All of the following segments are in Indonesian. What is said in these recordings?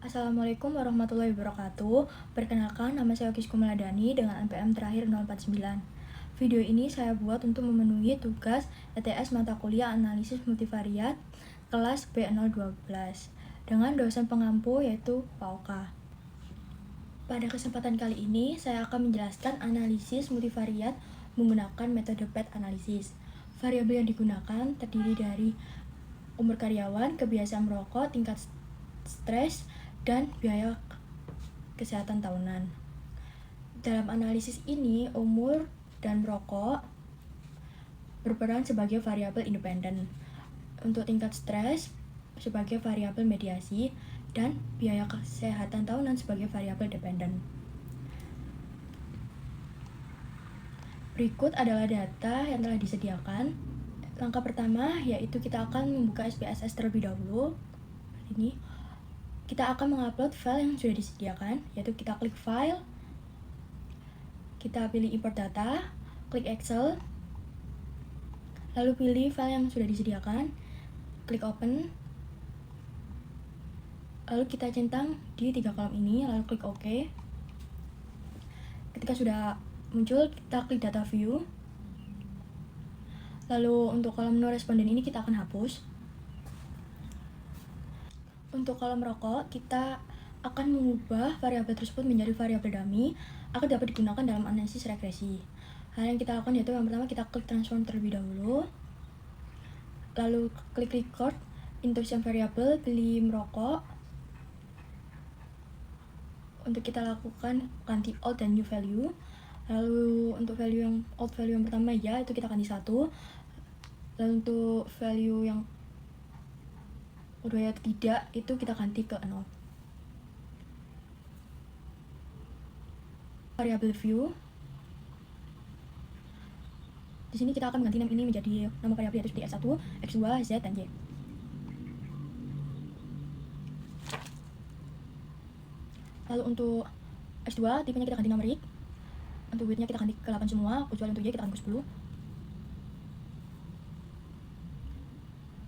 Assalamualaikum warahmatullahi wabarakatuh. Perkenalkan, nama saya Oki Kumaladani dengan NPM terakhir 049. Video ini saya buat untuk memenuhi tugas ETS mata kuliah analisis multivariat kelas B012 dengan dosen pengampu yaitu Pak Oka. Pada kesempatan kali ini, saya akan menjelaskan analisis multivariat menggunakan metode PET analisis. Variabel yang digunakan terdiri dari umur karyawan, kebiasaan merokok, tingkat stres, dan biaya kesehatan tahunan. Dalam analisis ini, umur dan merokok berperan sebagai variabel independen. Untuk tingkat stres sebagai variabel mediasi dan biaya kesehatan tahunan sebagai variabel dependen. Berikut adalah data yang telah disediakan. Langkah pertama yaitu kita akan membuka SPSS terlebih dahulu. Ini kita akan mengupload file yang sudah disediakan, yaitu kita klik file, kita pilih import data, klik Excel, lalu pilih file yang sudah disediakan, klik open, lalu kita centang di 3 kolom ini, lalu klik OK. Ketika sudah muncul, kita klik data view, lalu untuk kolom no responden ini kita akan hapus. Untuk kolom rokok, kita akan mengubah variabel tersebut menjadi variabel dummy agar dapat digunakan dalam analisis regresi. Hal yang kita lakukan yaitu yang pertama kita klik transform terlebih dahulu, lalu klik record introduction variable, pilih merokok. Untuk kita lakukan ganti old dan new value. Lalu untuk value yang old value yang pertama ya itu kita ganti 1. Lalu untuk value yang udah ya tidak itu kita ganti ke 0. Variable view. Di sini kita akan mengganti nama ini menjadi nama variabel yaitu seperti S1, X2, Z, dan Y. Lalu untuk S2 tipenya kita ganti numerik. Untuk width-nya kita ganti ke 8 semua, kecuali untuk Y kita ganti ke 10.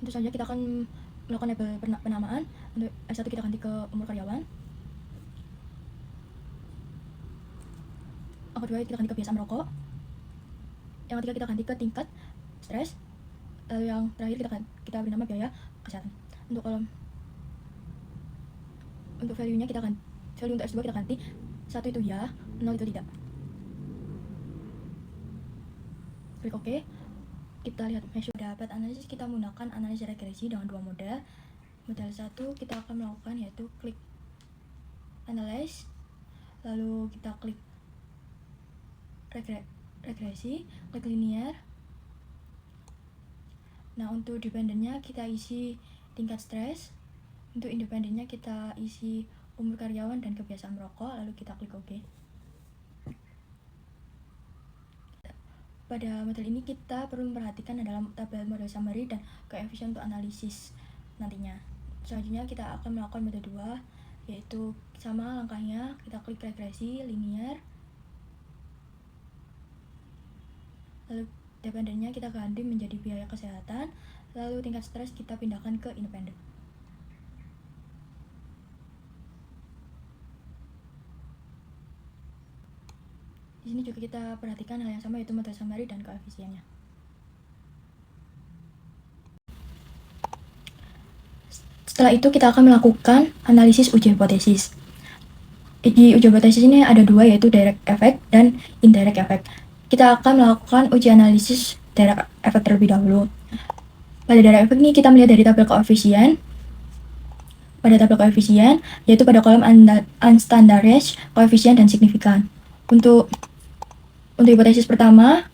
Tentu saja kita akan melakukan label penamaan. Untuk S1 kita ganti ke umur karyawan, yang kedua kita ganti ke kebiasaan merokok, yang ketiga kita ganti ke tingkat stres, lalu yang terakhir kita beri nama biaya kesehatan. Untuk kolom untuk value-nya kita ganti, value untuk S2 kita ganti 1 itu ya, 0 itu tidak. Klik OK. Kita lihat measure. Dapat analisis kita menggunakan analisis regresi dengan 2 model. Model 1 kita akan melakukan yaitu klik analyze, lalu kita klik regresi, klik linear. Nah, untuk dependennya kita isi tingkat stres, untuk independennya kita isi umur karyawan dan kebiasaan merokok, lalu kita klik OK. Pada model ini kita perlu memperhatikan adalah tabel model summary dan koefisien untuk analisis nantinya. Selanjutnya kita akan melakukan metode 2, yaitu sama langkahnya, kita klik regresi, linear, lalu dependennya kita ganti menjadi biaya kesehatan, lalu tingkat stres kita pindahkan ke independen. Di sini juga kita perhatikan hal yang sama yaitu model summary dan koefisiennya. Setelah itu kita akan melakukan analisis uji hipotesis. Di uji hipotesis ini ada 2 yaitu direct effect dan indirect effect. Kita akan melakukan uji analisis direct effect terlebih dahulu. Pada direct effect ini kita melihat dari tabel koefisien. Pada tabel koefisien yaitu pada kolom unstandardized, koefisien, dan signifikan. Untuk hipotesis pertama,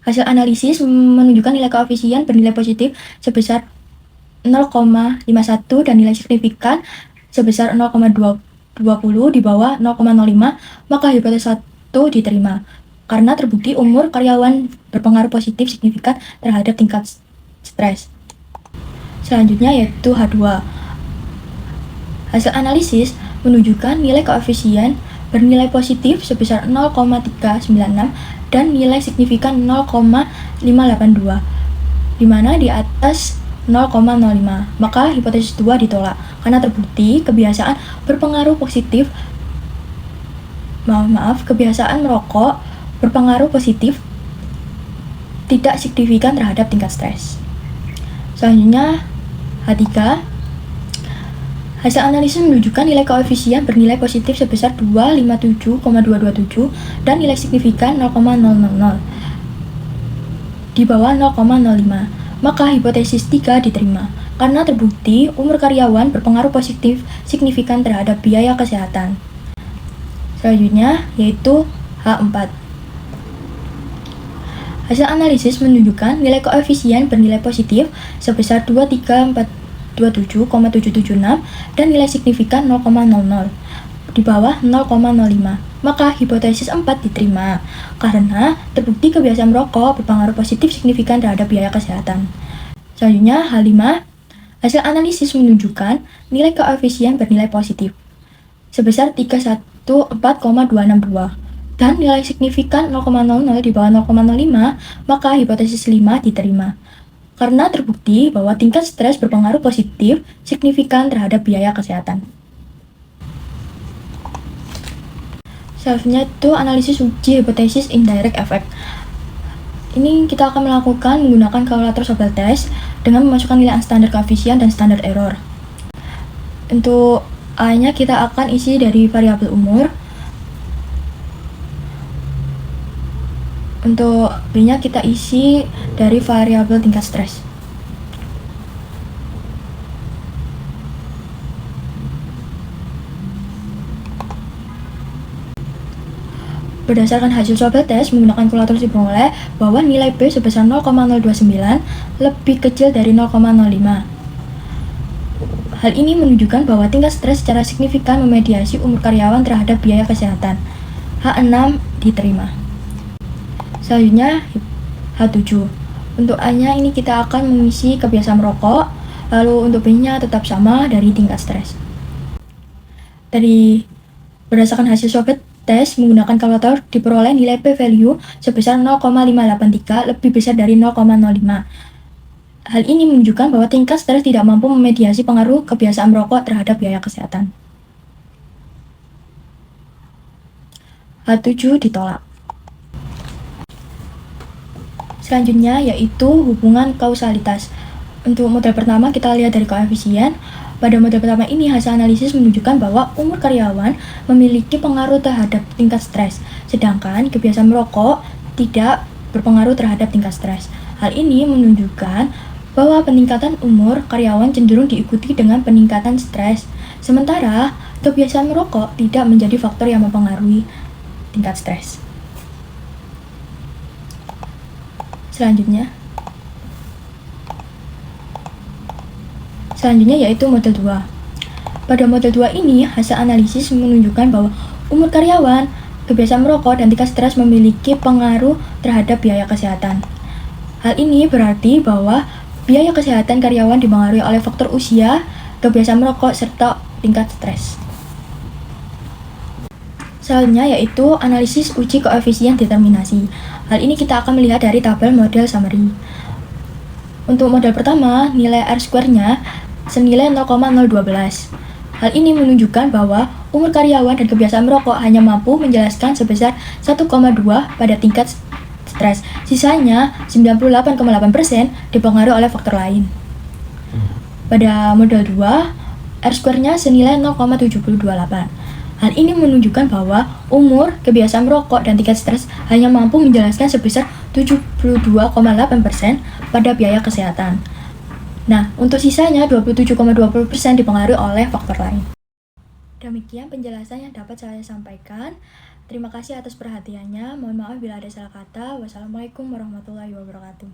hasil analisis menunjukkan nilai koefisien bernilai positif sebesar 0,51 dan nilai signifikan sebesar 0,20 di bawah 0,05, maka hipotesis 1 diterima karena terbukti umur karyawan berpengaruh positif signifikan terhadap tingkat stres. Selanjutnya yaitu H2. Hasil analisis menunjukkan nilai koefisien bernilai positif sebesar 0,396 dan nilai signifikan 0,582, di mana di atas 0,05. Maka hipotesis 2 ditolak karena terbukti kebiasaan kebiasaan merokok berpengaruh positif tidak signifikan terhadap tingkat stres. Selanjutnya H3. Hasil analisis menunjukkan nilai koefisien bernilai positif sebesar 257,227 dan nilai signifikan 0,000 di bawah 0,05. Maka hipotesis 3 diterima karena terbukti umur karyawan berpengaruh positif signifikan terhadap biaya kesehatan. Selanjutnya yaitu H4. Hasil analisis menunjukkan nilai koefisien bernilai positif sebesar 23427,776 dan nilai signifikan 0,00 di bawah 0,05. Maka hipotesis 4 diterima karena terbukti kebiasaan merokok berpengaruh positif signifikan terhadap biaya kesehatan. Selanjutnya H5. Hasil analisis menunjukkan nilai koefisien bernilai positif sebesar 314,262 dan nilai signifikan 0,00 di bawah 0,05, maka hipotesis 5 diterima karena terbukti bahwa tingkat stres berpengaruh positif signifikan terhadap biaya kesehatan. Selanjutnya itu analisis uji hipotesis indirect effect. Ini kita akan melakukan menggunakan kalkulator Sobel test dengan memasukkan nilai standar koefisien dan standar error. Untuk A-nya kita akan isi dari variabel umur. Untuk B-nya kita isi dari variabel tingkat stres. Berdasarkan hasil Sobel test menggunakan kalkulator diperoleh bahwa nilai B sebesar 0,029 lebih kecil dari 0,05. Hal ini menunjukkan bahwa tingkat stres secara signifikan memediasi umur karyawan terhadap biaya kesehatan. H6 diterima. Selanjutnya H7. Untuk A-nya ini kita akan mengisi kebiasaan merokok, lalu untuk B-nya tetap sama dari tingkat stres. Berdasarkan hasil Sobel test menggunakan kalkulator diperoleh nilai p-value sebesar 0,583 lebih besar dari 0,05. Hal ini menunjukkan bahwa tingkat stres tidak mampu memediasi pengaruh kebiasaan merokok terhadap biaya kesehatan. H7 ditolak. Selanjutnya yaitu hubungan kausalitas. Untuk model pertama kita lihat dari koefisien. Pada model pertama ini hasil analisis menunjukkan bahwa umur karyawan memiliki pengaruh terhadap tingkat stres, sedangkan kebiasaan merokok tidak berpengaruh terhadap tingkat stres. Hal ini menunjukkan bahwa peningkatan umur karyawan cenderung diikuti dengan peningkatan stres, sementara kebiasaan merokok tidak menjadi faktor yang mempengaruhi tingkat stres. Selanjutnya yaitu model 2. Pada model 2 ini, hasil analisis menunjukkan bahwa umur karyawan, kebiasaan merokok, dan tingkat stres memiliki pengaruh terhadap biaya kesehatan. Hal ini berarti bahwa biaya kesehatan karyawan dipengaruhi oleh faktor usia, kebiasaan merokok, serta tingkat stres. Selanjutnya yaitu analisis uji koefisien determinasi. Hal ini kita akan melihat dari tabel model summary. Untuk model pertama, nilai R-square-nya senilai 0,012. Hal ini menunjukkan bahwa umur karyawan dan kebiasaan merokok hanya mampu menjelaskan sebesar 1,2 pada tingkat stres. Sisanya 98,8% dipengaruhi oleh faktor lain. Pada model 2, R-square-nya senilai 0,728. Hal ini menunjukkan bahwa umur, kebiasaan merokok, dan tingkat stres hanya mampu menjelaskan sebesar 72,8% pada biaya kesehatan. Nah, untuk sisanya 27,20% dipengaruhi oleh faktor lain. Demikian penjelasan yang dapat saya sampaikan. Terima kasih atas perhatiannya. Mohon maaf bila ada salah kata. Wassalamualaikum warahmatullahi wabarakatuh.